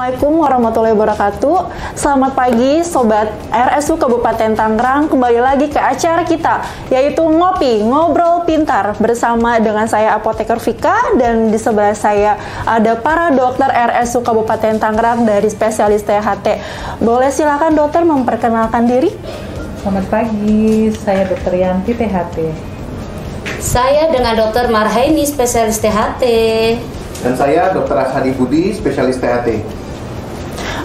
Assalamualaikum warahmatullahi wabarakatuh. Selamat pagi Sobat RSU Kabupaten Tangerang. Kembali lagi ke acara kita, yaitu Ngopi, Ngobrol Pintar. Bersama dengan saya Apoteker Vika, dan di sebelah saya ada para dokter RSU Kabupaten Tangerang dari spesialis THT. Boleh silakan dokter memperkenalkan diri? Selamat pagi, saya Dr. Yanti THT. Saya dengan Dr. Marhaini, spesialis THT. Dan saya Dr. Ashadi Budi, spesialis THT.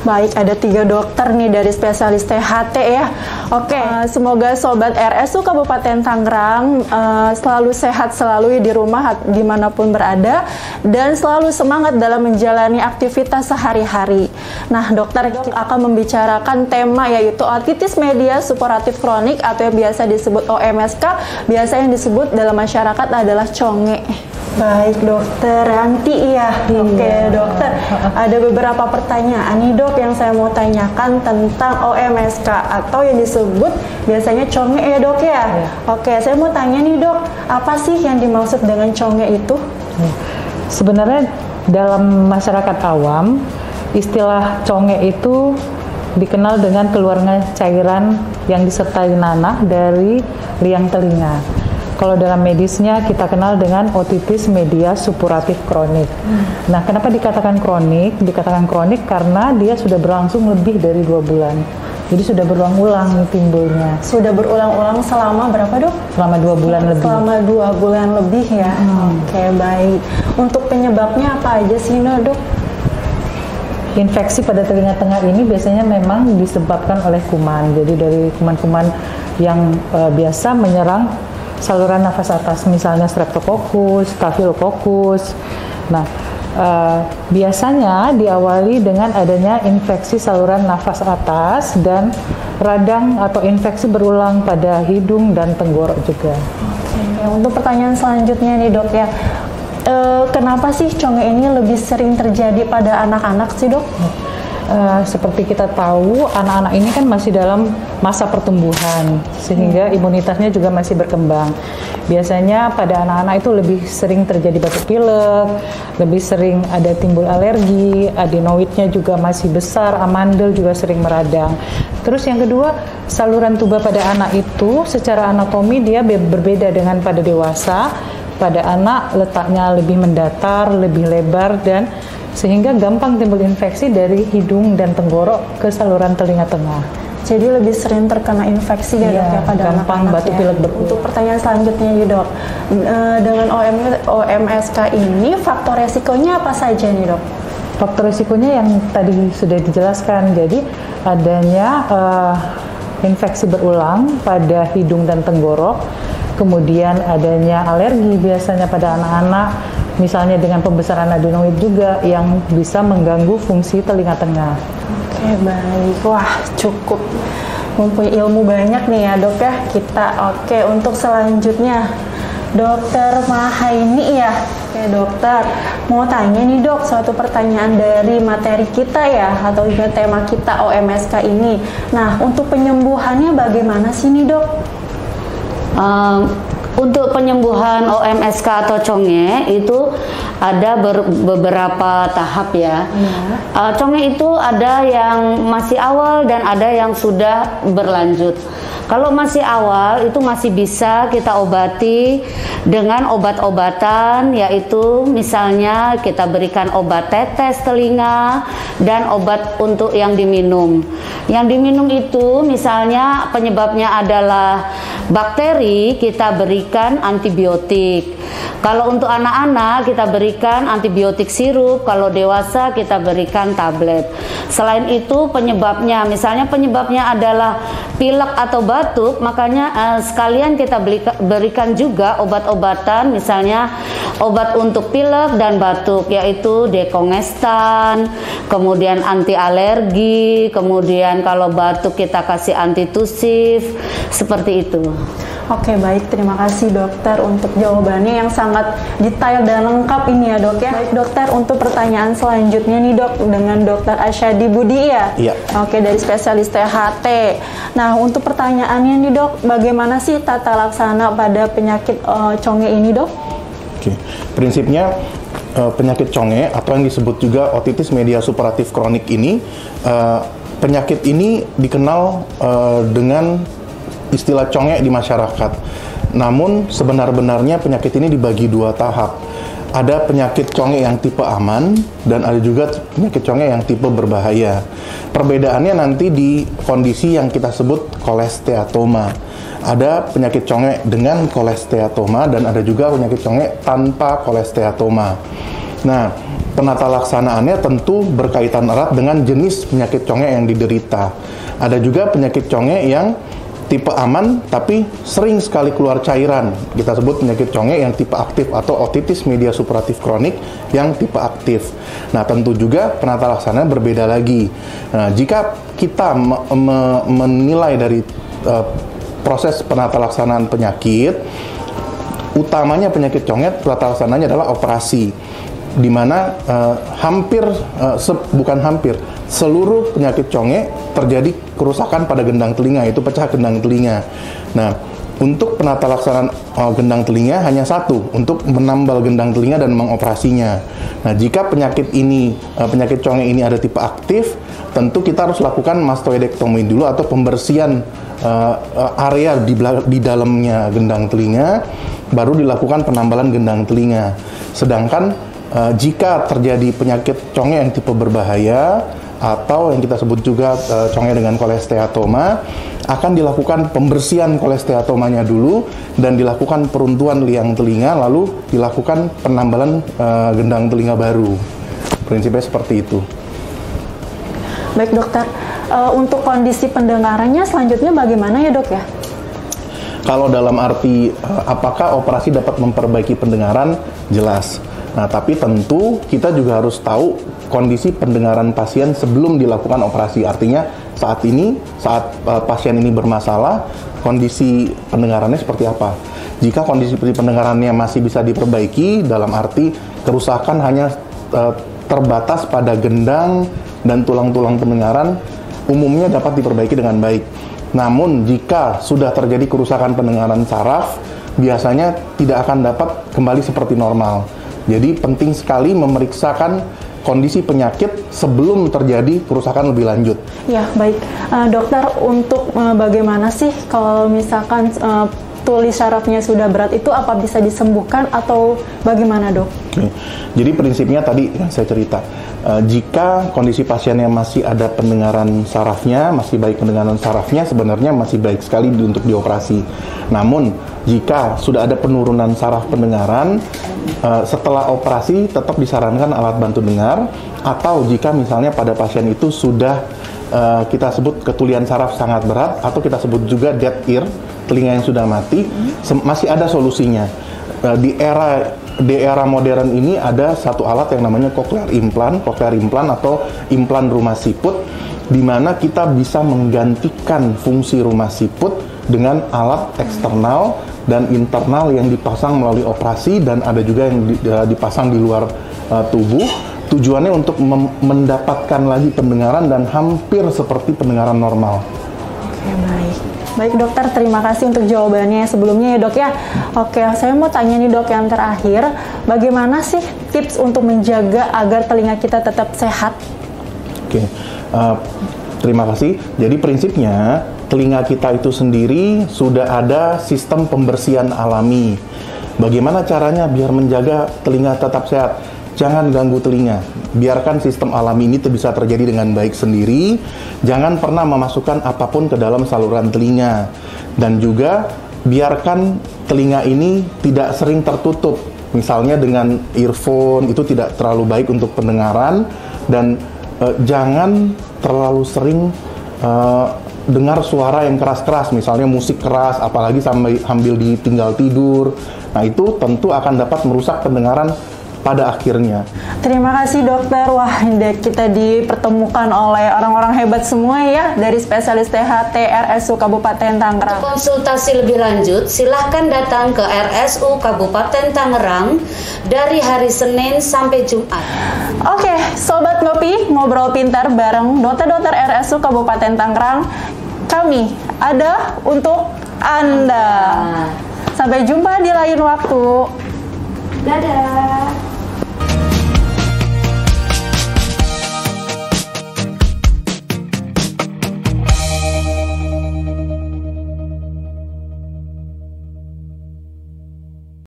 Baik, ada 3 dokter nih dari spesialis THT ya. Oke, semoga Sobat RSU Kabupaten Tangerang selalu sehat selalu di rumah dimanapun berada, dan selalu semangat dalam menjalani aktivitas sehari-hari. Nah, dokter akan membicarakan tema yaitu otitis media supuratif kronik atau yang biasa disebut OMSK, biasa yang disebut dalam masyarakat adalah conge. Baik dokter Yanti ya. Oke dokter, ada beberapa pertanyaan nih dok yang saya mau tanyakan tentang OMSK atau yang disebut biasanya conge ya dok ya. Oke, saya mau tanya nih dok, apa sih yang dimaksud dengan conge itu? Sebenarnya dalam masyarakat awam, istilah conge itu dikenal dengan keluarnya cairan yang disertai nanah dari liang telinga. Kalau dalam medisnya kita kenal dengan otitis media supuratif kronik. Nah, kenapa dikatakan kronik? Dikatakan kronik karena dia sudah berlangsung lebih dari 2 bulan. Jadi sudah berulang-ulang timbulnya. Sudah berulang-ulang selama berapa dok? Selama 2 bulan lebih. Selama 2 bulan lebih ya. Oke, baik. Untuk penyebabnya apa aja sih dok? Infeksi pada telinga tengah ini biasanya memang disebabkan oleh kuman. Jadi dari kuman-kuman yang biasa menyerang saluran nafas atas, misalnya Streptococcus, Staphylococcus. Nah, biasanya diawali dengan adanya infeksi saluran nafas atas dan radang atau infeksi berulang pada hidung dan tenggorok juga. Oke, untuk pertanyaan selanjutnya nih dok ya, kenapa sih conge ini lebih sering terjadi pada anak-anak sih dok? Seperti kita tahu, anak-anak ini kan masih dalam masa pertumbuhan, sehingga imunitasnya juga masih berkembang. Biasanya pada anak-anak itu lebih sering terjadi batuk pilek, lebih sering ada timbul alergi, adenoidnya juga masih besar, amandel juga sering meradang. Terus yang kedua, saluran tuba pada anak itu secara anatomi dia berbeda dengan pada dewasa. Pada anak letaknya lebih mendatar, lebih lebar, dan sehingga gampang timbul infeksi dari hidung dan tenggorok ke saluran telinga tengah. Jadi lebih sering terkena infeksi ya dok ya pada gampang anak-anak batuk ya. pilek berulang. Untuk pertanyaan selanjutnya nih dok, dengan OMSK ini faktor resikonya apa saja nih dok? Faktor resikonya yang tadi sudah dijelaskan, jadi adanya infeksi berulang pada hidung dan tenggorok, kemudian adanya alergi biasanya pada anak-anak, misalnya dengan pembesaran adenoid juga yang bisa mengganggu fungsi telinga tengah. Oke, baik. Wah, cukup mempunyai ilmu banyak nih ya dok ya kita. Oke, untuk selanjutnya Dokter Marhaini ya. Oke dokter, mau tanya nih dok, suatu pertanyaan dari materi kita ya, atau juga tema kita OMSK ini. Nah, untuk penyembuhannya bagaimana sih nih dok? Untuk penyembuhan OMSK atau conge itu ada beberapa tahap ya. Conge itu ada yang masih awal dan ada yang sudah berlanjut. Kalau masih awal itu masih bisa kita obati dengan obat-obatan, yaitu misalnya kita berikan obat tetes telinga dan obat untuk yang diminum. Yang diminum itu misalnya penyebabnya adalah bakteri, kita berikan antibiotik. Kalau untuk anak-anak kita berikan antibiotik sirup, kalau dewasa kita berikan tablet. Selain itu penyebabnya, misalnya penyebabnya adalah pilek atau batuk, makanya sekalian kita berikan juga obat-obatan, misalnya obat untuk pilek dan batuk, yaitu dekongestan, kemudian anti alergi, kemudian kalau batuk kita kasih antitusif, seperti itu. Oke, baik, terima kasih dokter untuk jawabannya yang sangat detail dan lengkap ini ya dok ya. Baik dokter, untuk pertanyaan selanjutnya nih dok, dengan dokter Ashadi Budi ya. Iya. Oke, dari spesialis THT. Nah, untuk pertanyaannya nih dok, bagaimana sih tata laksana pada penyakit conge ini dok? Oke. Prinsipnya penyakit conge atau yang disebut juga otitis media supuratif kronik ini, penyakit ini dikenal dengan istilah conge di masyarakat. Namun sebenar-benarnya penyakit ini dibagi dua tahap. Ada penyakit conge yang tipe aman dan ada juga penyakit conge yang tipe berbahaya. Perbedaannya nanti di kondisi yang kita sebut kolesteatoma. Ada penyakit conge dengan kolesteatoma dan ada juga penyakit conge tanpa kolesteatoma. Nah, penata laksanaannya tentu berkaitan erat dengan jenis penyakit conge yang diderita. Ada juga penyakit conge yang tipe aman tapi sering sekali keluar cairan. Kita sebut penyakit conge yang tipe aktif atau otitis media supuratif kronik yang tipe aktif. Nah, tentu juga penata laksanaan berbeda lagi. Nah, jika kita menilai dari proses penata laksanaan penyakit, utamanya penyakit conge penata laksanaannya adalah operasi, di mana seluruh penyakit conge terjadi kerusakan pada gendang telinga, itu pecah gendang telinga. Nah, untuk penata laksanaan gendang telinga hanya satu, untuk menambal gendang telinga dan mengoperasinya. Nah, jika penyakit conge ini ada tipe aktif, tentu kita harus lakukan mastoidektomi dulu atau pembersihan area di dalamnya gendang telinga, baru dilakukan penambalan gendang telinga. Sedangkan jika terjadi penyakit conge yang tipe berbahaya atau yang kita sebut juga conge dengan kolesteatoma, akan dilakukan pembersihan kolesteatomanya dulu dan dilakukan peruntuhan liang telinga, lalu dilakukan penambalan gendang telinga baru. Prinsipnya seperti itu. Baik dokter, untuk kondisi pendengarannya selanjutnya bagaimana ya dok ya? Kalau dalam arti apakah operasi dapat memperbaiki pendengaran, jelas. Nah, tapi tentu kita juga harus tahu kondisi pendengaran pasien sebelum dilakukan operasi. Artinya saat pasien ini bermasalah, kondisi pendengarannya seperti apa. Jika kondisi pendengarannya masih bisa diperbaiki, dalam arti kerusakan hanya terbatas pada gendang dan tulang-tulang pendengaran, umumnya dapat diperbaiki dengan baik. Namun jika sudah terjadi kerusakan pendengaran saraf, biasanya tidak akan dapat kembali seperti normal. Jadi penting sekali memeriksakan kondisi penyakit sebelum terjadi kerusakan lebih lanjut. Ya, baik. Dokter, untuk bagaimana sih kalau misalkan tuli sarafnya sudah berat itu, apa bisa disembuhkan atau bagaimana, dok? Oke. Jadi prinsipnya tadi yang saya cerita, jika kondisi pasiennya masih ada pendengaran sarafnya, masih baik pendengaran sarafnya, sebenarnya masih baik sekali untuk dioperasi. Namun jika sudah ada penurunan saraf pendengaran, setelah operasi tetap disarankan alat bantu dengar, atau jika misalnya pada pasien itu sudah kita sebut ketulian saraf sangat berat, atau kita sebut juga dead ear, telinga yang sudah mati, masih ada solusinya. Di era modern ini ada satu alat yang namanya cochlear implant atau implan rumah siput, di mana kita bisa menggantikan fungsi rumah siput dengan alat eksternal dan internal yang dipasang melalui operasi, dan ada juga yang dipasang di luar tubuh. Tujuannya untuk mendapatkan lagi pendengaran dan hampir seperti pendengaran normal. Oke, baik. Baik dokter, terima kasih untuk jawabannya sebelumnya ya dok ya. Oke, saya mau tanya nih dok yang terakhir, bagaimana sih tips untuk menjaga agar telinga kita tetap sehat? Oke, terima kasih. Jadi prinsipnya telinga kita itu sendiri sudah ada sistem pembersihan alami. Bagaimana caranya biar menjaga telinga tetap sehat? Jangan ganggu telinga, biarkan sistem alami ini bisa terjadi dengan baik sendiri. Jangan pernah memasukkan apapun ke dalam saluran telinga, dan juga biarkan telinga ini tidak sering tertutup. Misalnya dengan earphone, itu tidak terlalu baik untuk pendengaran, dan jangan terlalu sering dengar suara yang keras-keras, misalnya musik keras, apalagi sambil ditinggal tidur. Nah, itu tentu akan dapat merusak pendengaran pada akhirnya. Terima kasih dokter. Wah, kita dipertemukan oleh orang-orang hebat semua ya, dari spesialis THT RSU Kabupaten Tangerang. Untuk konsultasi lebih lanjut, silahkan datang ke RSU Kabupaten Tangerang dari hari Senin sampai Jumat. Oke, Sobat Ngopi, ngobrol pintar bareng dokter-dokter RSU Kabupaten Tangerang. Kami ada untuk Anda. Sampai jumpa di lain waktu. Dadah.